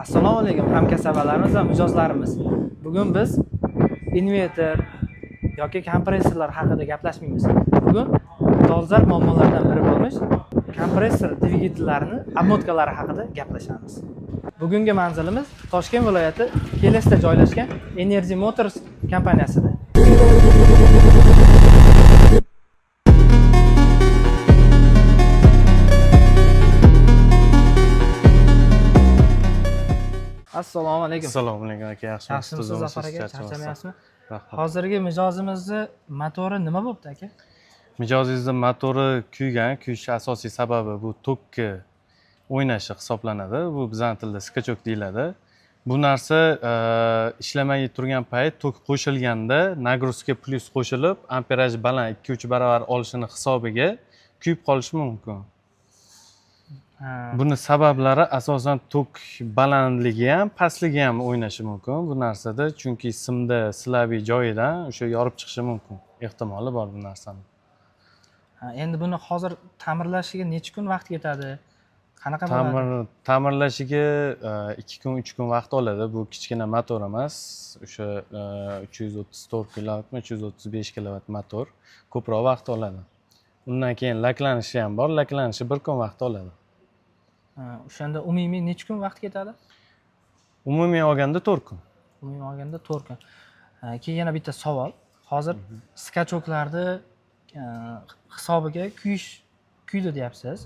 Assalomu alaykum hamkasblarimiz va mijozlarimiz. Bugun biz inverter yoki kompressorlar haqida gaplashmaymiz. Bugun dolzarb muammolardan biri bo'lmish kompressor dvigatellarini obmotkalari haqida gaplashamiz. Bugungi manzilimiz Toshkent viloyati Kelesda joylashgan Energy Motors kompaniyasida. Assalomu alaykum. Assalomu alaykum aka, Yaxshimisiz Zafar aka? Charchamayapsizmi? Hozirgi mijozimizni motori nima bo'pti aka? Mijozingizning motori kuyish asosiy sababi bu tokki o'ynashi hisoblanadi. Bu bizning tilda skachok deyiladi. Bu narsa ishlamay turgan payt tok qo'shilganda nagruzka plus qo'shilib, amperaj baland 2-3 barobar olishini hisobiga kuyib qolishi mumkin. Buni sabablari asosan tok balandligi ham, pastligi ham o'ynashi mumkin bu narsada, chunki simda silaviy joyidan o'sha yorib chiqishi mumkin. Ehtimoli bor bu narsani. Endi buni hozir ta'mirlashiga necha kun vaqt ketadi? Qanaqa bo'ladi? Ta'mirlashiga 2 kun, 3 kun vaqt oladi. Bu kichkina motor emas. O'sha 334 kilovatmi, 335 kilovat motor ko'proq vaqt oladi. Undan keyin laklanishi ham bor. Laklanishi 1 kun vaqt oladi. O'shanda umumiy necha kun vaqt ketadi? Umumiy olganda 4 kun. Umumiy olganda 4 kun. Keyin yana bitta savol. Hozir skachoklarni hisobiga kuydi deyapsiz.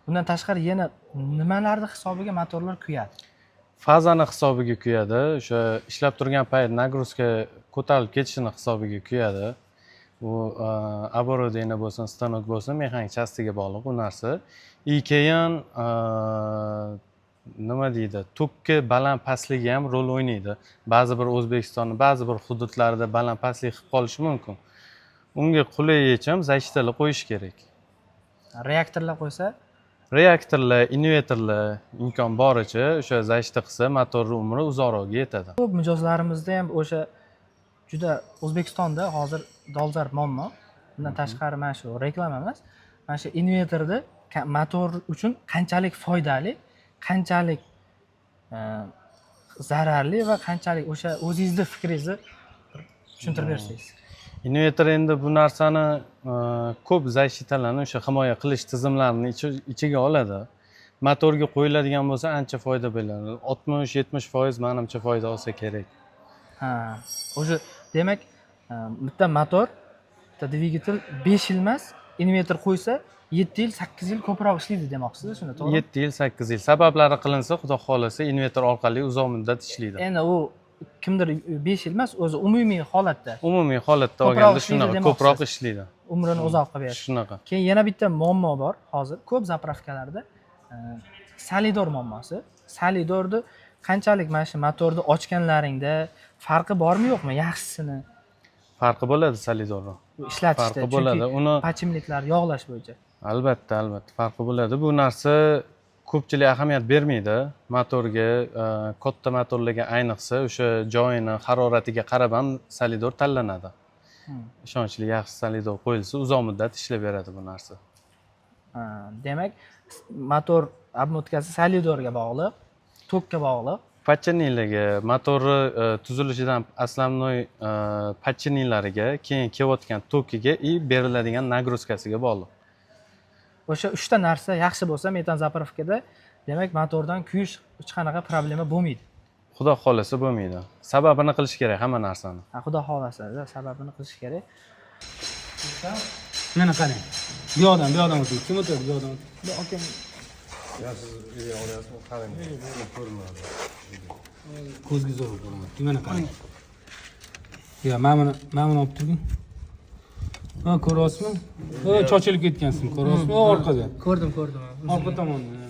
Bundan tashqari yana nimalarning hisobiga motorlar kuyadi? Fazani hisobiga kuyadi. O'sha ishlab turgan payt nagruzka ko'tarilib ketishini hisobiga kuyadi. Bu оборудование bo'lsin, stanok bo'lsin, mexanik chastiga bog'liq bu narsa. Keyin nima deydi? Tokki baland pastligi ham rol o'ynaydi. Ba'zi bir O'zbekistonning ba'zi bir hududlarida baland pastlik qilib qolishi mumkin. Unga qulay yechim zachtali qo'yish kerak. Reaktorlar qo'ysa? Reaktorlar, invertorlar imkon boricha o'sha zachta qilsa motorning umri uzoqroqga yetadi. Ko'p mijozlarimizda ham o'sha juda O'zbekistonda hozir dolzarb muammo. Bundan tashqari mana shu reklama emas. Mana shu invertorda motor uchun qanchalik foydali, qanchalik zararli va qanchalik o'sha o'zingizning fikringizni tushuntirib bersangiz. Invertor endi bu narsani ko'p zachtlarni o'sha himoya qilish tizimlarini ichiga oladi. Motorga qo'yiladigan bo'lsa ancha foyda bo'ladi. 60-70% menimcha foyda olsa kerak. O'sha demak bitta motor, bitta dvigatel 5 yil emas, invertor qo'ysa 7 yil, 8 yil ko'proq ishlaydi demoqchisiz, shunda to'g'rimi? 7 yil, 8 yil. Sabablari qilinsa, xudo xolasa invertor orqali uzoq muddat ishlaydi. Endi u kimdir 5 yil emas, o'zi umumiy holatda. Umumiy holatda olganda shunaqa ko'proq ishlaydi. Umrini uzoq qilib beradi. Shunaqa. Keyin yana bitta muammo bor hozir ko'p zapravkalarda. Solidor muammosi. Solidorni qanchalik mana shu motorni ochganlaringda farqi bormi yo'qmi, yaxshisini? Farqi bo'ladi solidorni. Ishlatishda, farqi bo'ladi. Uni pachimliklar yog'lash bo'yicha. Albatta, farqi bo'ladi. Bu narsa ko'pchilik ahamiyat bermaydi. Motorga, katta motorlarga ayniqsa o'sha joyini haroratiga qarab ham solidor tanlanadi. Ishonchli yaxshi solidor qo'yilsa, uzoq muddat ishlab beradi bu narsa. Demak, motor obmotkasi solidorga bog'liq, tokka bog'liq. Patchenillarga, motori tuzilishidan aslamnoy patchenillariga, keyin kelayotgan tokkiga beriladigan nagruzkasiga bog'liq. O'sha 3 ta narsa yaxshi bo'lsa, metan zapravkada demak motordan kuyish hech qanaqa problema bo'lmaydi. Xudo xolasa bo'lmaydi. Sababini qilish kerak hamma narsani. Xudo xolasa, sababini qilish kerak. Mana qarang. Bu yoqdan o'tdi. Kim o'tadi bu yoqdan? Bu akam Ya siz olyapsizmi? Qarang. Ko'rinadi. Ko'zga zo'r ko'rinadi. Mana qarang. Ya, mana buni olib turgin. Ko'ryapsizmi? Chochilib ketgansiz, ko'ryapsizmi? Orqada. ko'rdim. Orqa tomonda.